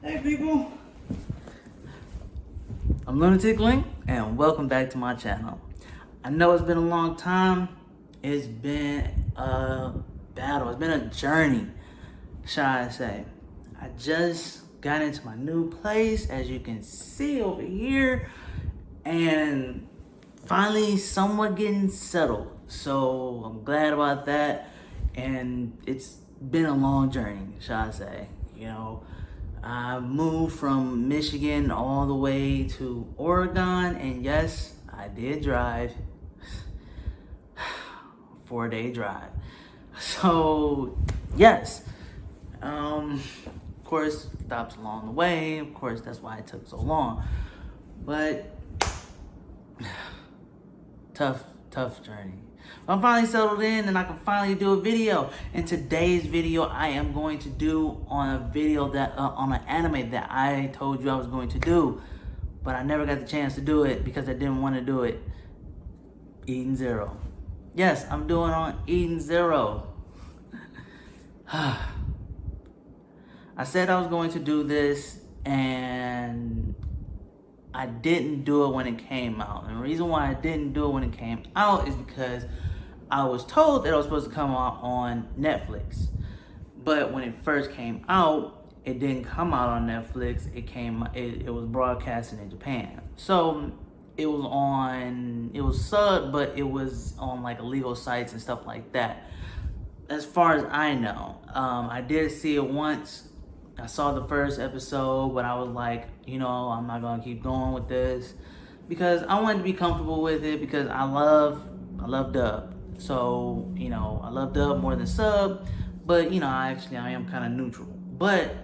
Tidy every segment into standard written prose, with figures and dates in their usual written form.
Hey people, I'm Lunatic and welcome back to my channel. I know it's been a long time. It's been a battle. It's been a journey, shall I say. I just got into my new place, as you can see over here, and finally somewhat getting settled. So I'm glad about that. And it's been a long journey, shall I say. I moved from Michigan all the way to Oregon, and yes, I did drive. 4-day drive. So yes, of course, stops along the way. Of course, that's why it took so long. But tough journey. I'm finally settled in and I can finally do a video. In today's video, I am going to do on a video that on an anime that I told you I was going to do, but I never got the chance to do it because I didn't want to do it. Eden Zero. Yes, I'm doing on Eden Zero. I said I was going to do this and I didn't do it when it came out. And the reason why I didn't do it when it came out is because I was told that it was supposed to come out on Netflix. But when it first came out, it didn't come out on Netflix. It was broadcasted in Japan. So it was subbed, but it was on like illegal sites and stuff like that. As far as I know, I did see it once. I saw the first episode, but I was like, I'm not gonna keep going with this because I wanted to be comfortable with it because I love dub. So, I love dub more than sub, but I am kind of neutral. But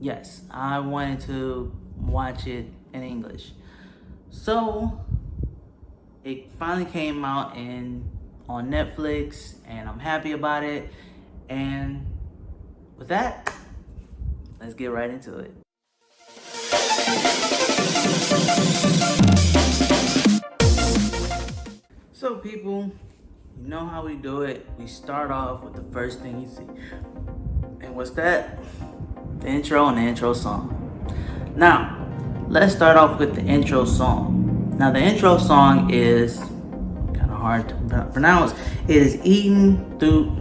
yes, I wanted to watch it in English. So it finally came out on Netflix and I'm happy about it. And with that, let's get right into it. So people, you know how we do it. We start off with the first thing you see. And what's that? The intro and the intro song. Now, let's start off with the intro song. Now the intro song is kind of hard to pronounce. It is Eaten Through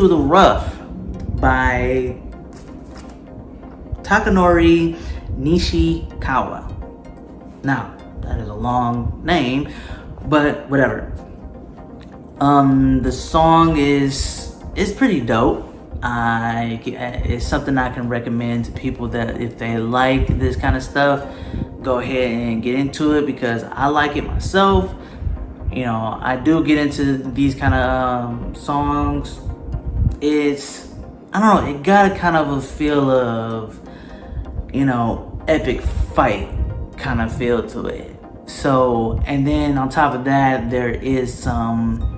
the Rough by Takanori Nishikawa. Now, that is a long name, but whatever. The song is pretty dope. It's something I can recommend to people that if they like this kind of stuff, go ahead and get into it because I like it myself. I do get into these kind of songs. I don't know, it got a kind of a feel of, epic fight kind of feel to it. So, and then on top of that, there is some,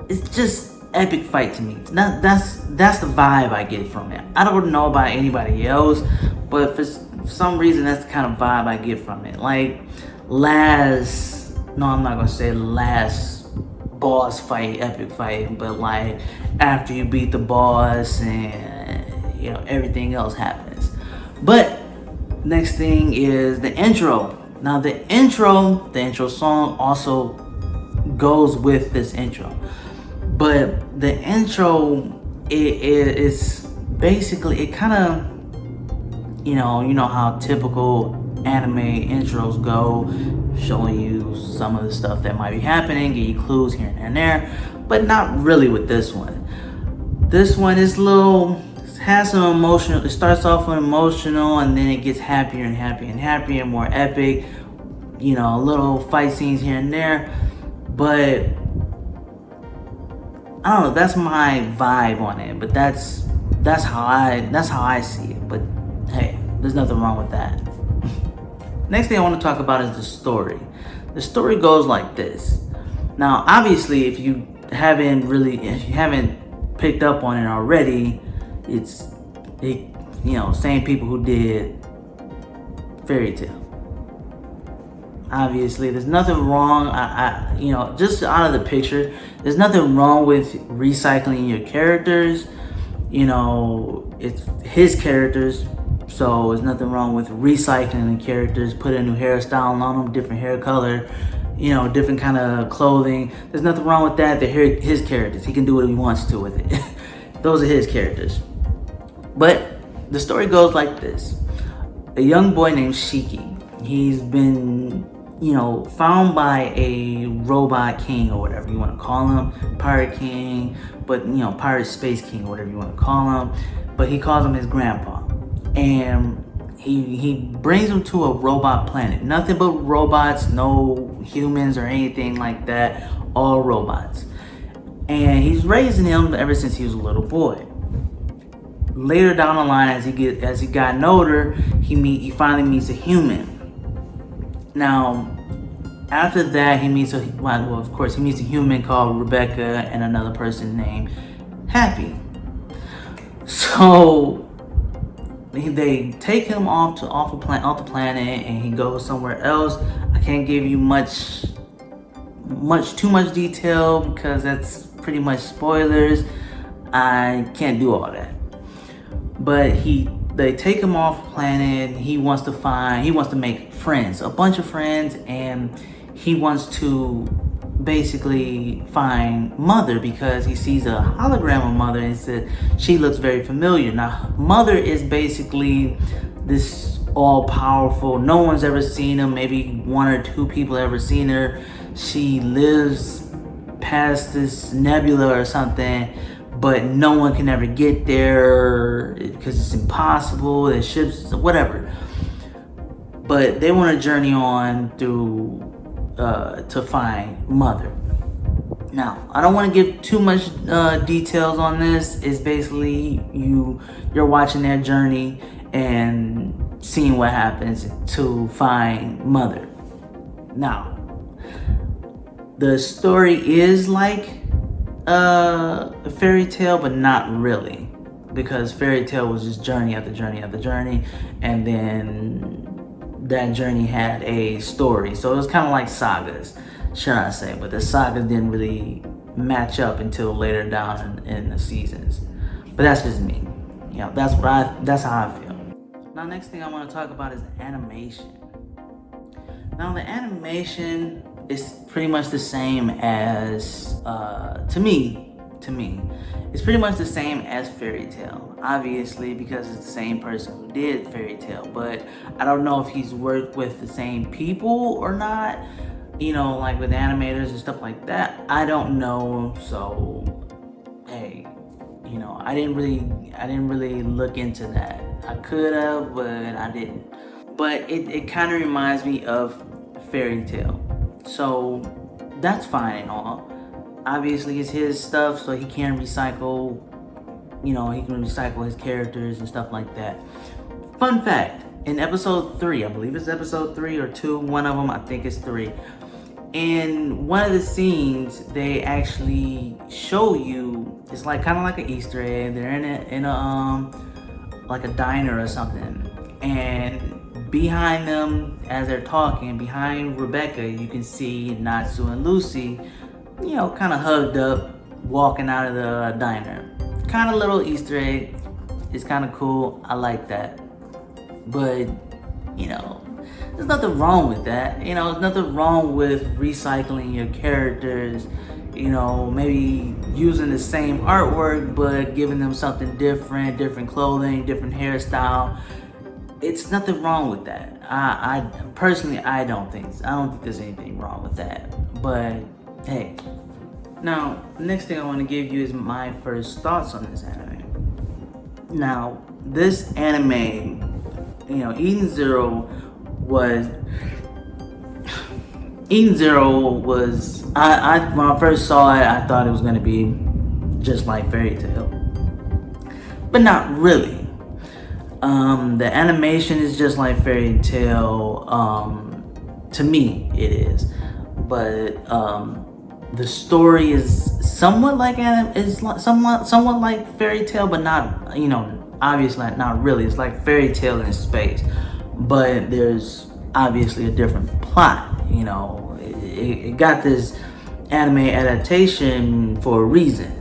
it's just epic fight to me. That's the vibe I get from it. I don't know about anybody else, but for some reason, that's the kind of vibe I get from it. Like I'm not gonna say last boss fight, epic fight, but like after you beat the boss and everything else happens. But next thing is the intro. Now the intro song also goes with this intro. But the intro is basically, it kind of, you know how typical anime intros go, showing you some of the stuff that might be happening, give you clues here and there, but not really with this one. This one is has some emotional. It starts off with emotional and then it gets happier and happier and happier and more epic. Little fight scenes here and there, but I don't know. That's my vibe on it. But that's how I see it. But hey, there's nothing wrong with that. Next thing I want to talk about is the story. The story goes like this. Now, obviously, if you haven't picked up on it already, it's same people who did Fairy Tail. Obviously, there's nothing wrong. Just out of the picture, there's nothing wrong with recycling your characters. It's his characters, so there's nothing wrong with recycling the characters, put a new hairstyle on them, different hair color, different kind of clothing. There's nothing wrong with that. They're his characters. He can do what he wants to with it. Those are his characters. But the story goes like this. A young boy named Shiki, he's been, found by a robot king or whatever you want to call him, pirate king, but, pirate space king or whatever you want to call him. But he calls him his grandpa. And he brings him to a robot planet. Nothing but robots, no humans or anything like that, all robots. And he's raising him ever since he was a little boy. Later down the line, as he got older, he finally meets a human. Now, after that, he meets he meets a human called Rebecca and another person named Happy. So they take him off the planet, and he goes somewhere else. I can't give you too much detail because that's pretty much spoilers. I can't do all that. But they take him off the planet. He wants to make friends, a bunch of friends, and he wants to basically find Mother because he sees a hologram of Mother and said she looks very familiar. Now, Mother is basically this all-powerful, no one's ever seen her, maybe one or two people ever seen her. She lives past this nebula or something, but no one can ever get there because it's impossible. There's ships, whatever. But they want to journey on through to find Mother. Now, I don't want to give too much details on this. It's basically you're watching their journey and seeing what happens to find Mother. Now, the story is like a fairy tale, but not really, because fairy tale was just journey after journey after journey, and then that journey had a story. So it was kind of like sagas, should I say, but the sagas didn't really match up until later down in the seasons. But that's just me. That's how I feel. Now, next thing I want to talk about is animation. Now, the animation is pretty much the same as, to me, it's pretty much the same as Fairy Tail, obviously, because it's the same person who did Fairy Tail. But I don't know if he's worked with the same people or not, like with animators and stuff like that. I don't know. So, hey, I didn't really look into that. I could have, but I didn't. But it kind of reminds me of Fairy Tail. So that's fine and all. Obviously, it's his stuff, so he can recycle, he can recycle his characters and stuff like that. Fun fact, in episode 3, I believe it's episode 3 or 2, one of them, I think it's 3. In one of the scenes, they actually show you, it's like kind of like an Easter egg. They're in a like a diner or something, and behind them, as they're talking, behind Rebecca, you can see Natsu and Lucy, kind of hugged up, walking out of the diner. Kind of little Easter egg. It's kind of cool. I like that. But, there's nothing wrong with that. There's nothing wrong with recycling your characters, maybe using the same artwork, but giving them something different clothing, different hairstyle. It's nothing wrong with that. I personally, I don't think there's anything wrong with that. But hey, now next thing I want to give you is my first thoughts on this anime. Now, this anime, Eden Zero was. I when I first saw it, I thought it was gonna be just like Fairy Tail, but not really. The animation is just like Fairy Tail. To me, it is, but the story is somewhat like somewhat like Fairy Tail, but not, obviously not really. It's like Fairy Tail in space, but there's obviously a different plot. It got this anime adaptation for a reason.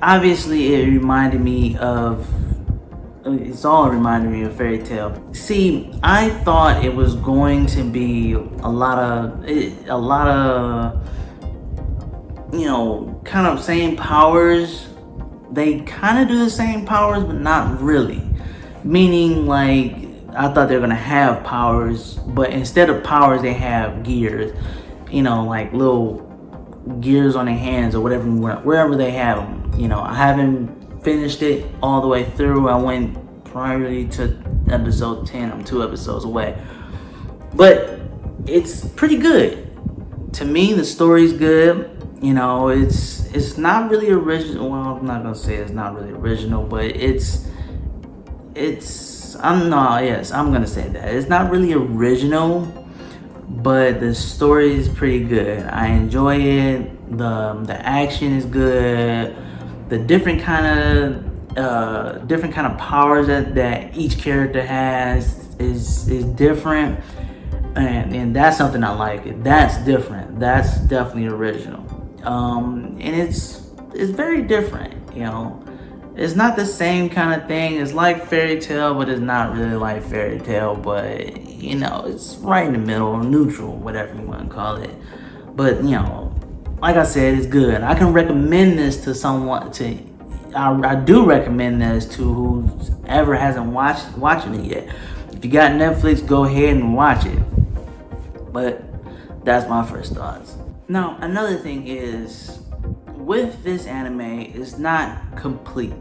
obviously it reminded me of. It's all reminded me of Fairy Tale. See, I thought it was going to be a lot of, kind of same powers. They kind of do the same powers, but not really. Meaning, like, I thought they were gonna have powers, but instead of powers, they have gears. Like little gears on their hands or whatever, wherever they have them. I haven't finished it all the way through. I went primarily to episode 10. I'm 2 episodes away, but it's pretty good. To me, the story's good. It's not really original. Well, I'm not gonna say it's not really original, but I'm gonna say that it's not really original, but the story is pretty good. I enjoy it. The action is good. The different kind of powers that each character has is different, and that's something I like. That's different. That's definitely original. And it's very different. It's not the same kind of thing. It's like Fairy Tale, but it's not really like Fairy Tale. But it's right in the middle, neutral, whatever you want to call it. But like I said, it's good. I can recommend this to someone. I do recommend this to whoever hasn't watching it yet. If you got Netflix, go ahead and watch it. But that's my first thoughts. Now, another thing is, with this anime, it's not complete.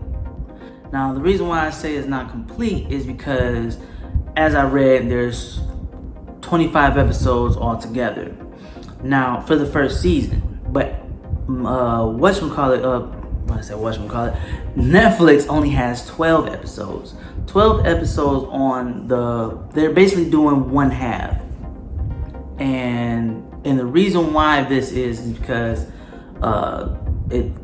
Now, the reason why I say it's not complete is because, as I read, there's 25 episodes altogether. Now, for the first season. But Netflix only has 12 episodes. 12 episodes they're basically doing one half. And the reason why this is because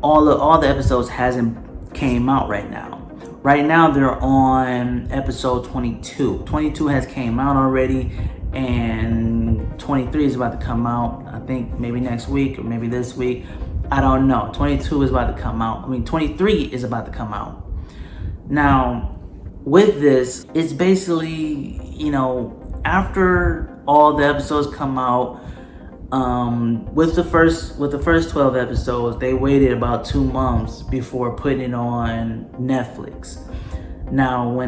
all the episodes hasn't came out right now. Right now they're on episode 22. 22 has came out already, and 23 is about to come out. I think maybe next week or maybe this week. I don't know. 22 is about to come out. 23 is about to come out. Now, with this, it's basically, after all the episodes come out, with the first 12 episodes, they waited about 2 months before putting it on Netflix. Now,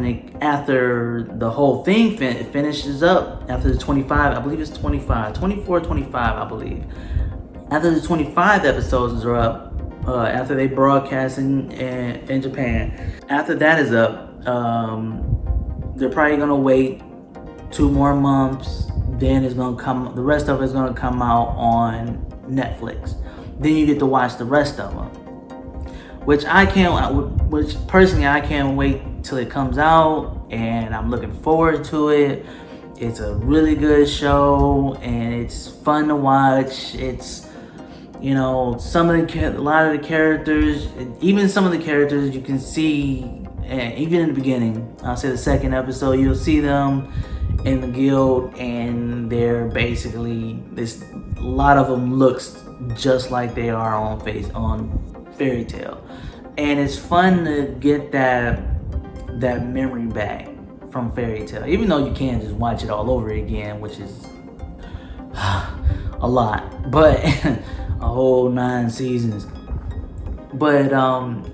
after the whole thing finishes up, after the 25, I believe it's 24, 25, I believe. After the 25 episodes are up, after they broadcast in Japan, after that is up, they're probably gonna wait 2 more months. Then the rest of it's gonna come out on Netflix. Then you get to watch the rest of them, which personally I can't wait till it comes out, and I'm looking forward to it. It's a really good show, and it's fun to watch. It's a lot of the characters, even some of the characters you can see, even in the beginning. I'll say the second episode, you'll see them in the guild, and they're basically a lot of them looks just like they are on Fairy Tale, and it's fun to get that memory back from Fairy Tale. Even though you can just watch it all over again, which is a lot, but a whole 9 seasons. But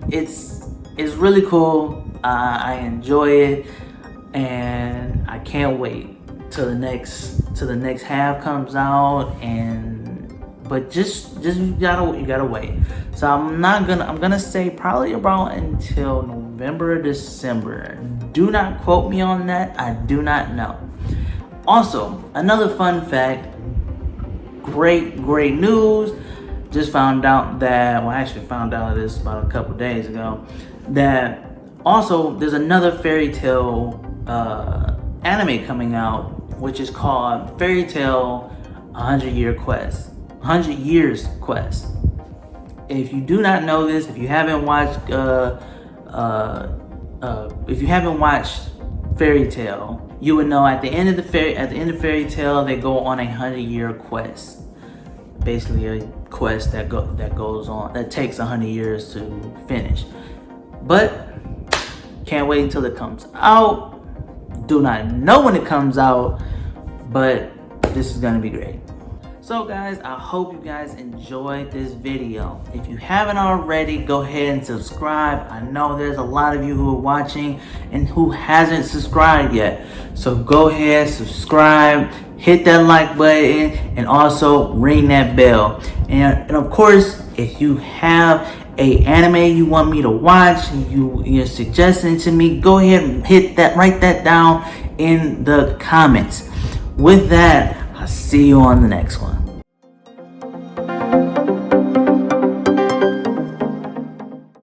it's really cool. I enjoy it, and I can't wait till the next half comes out. But just you gotta wait. So I'm gonna say probably about until November or December. Do not quote me on that. I do not know. Also, another fun fact, great news. Just found out that, I actually found out this about a couple days ago, that also there's another Fairy Tale anime coming out, which is called Fairy Tale 100 Years Quest. If you do not know this, if you haven't watched Fairy Tale, you would know at the end of Fairy Tale they go on a 100-year quest. basically a quest that goes on, that takes 100 years to finish. But can't wait until it comes out. Do not know when it comes out, but this is gonna be great. So guys, I hope you guys enjoyed this video. If you haven't already, go ahead and subscribe. I know there's a lot of you who are watching and who hasn't subscribed yet. So go ahead, subscribe, hit that like button, and also ring that bell. And of course, if you have a anime you want me to watch, you're suggesting to me, go ahead and write that down in the comments. With that, I'll see you on the next one.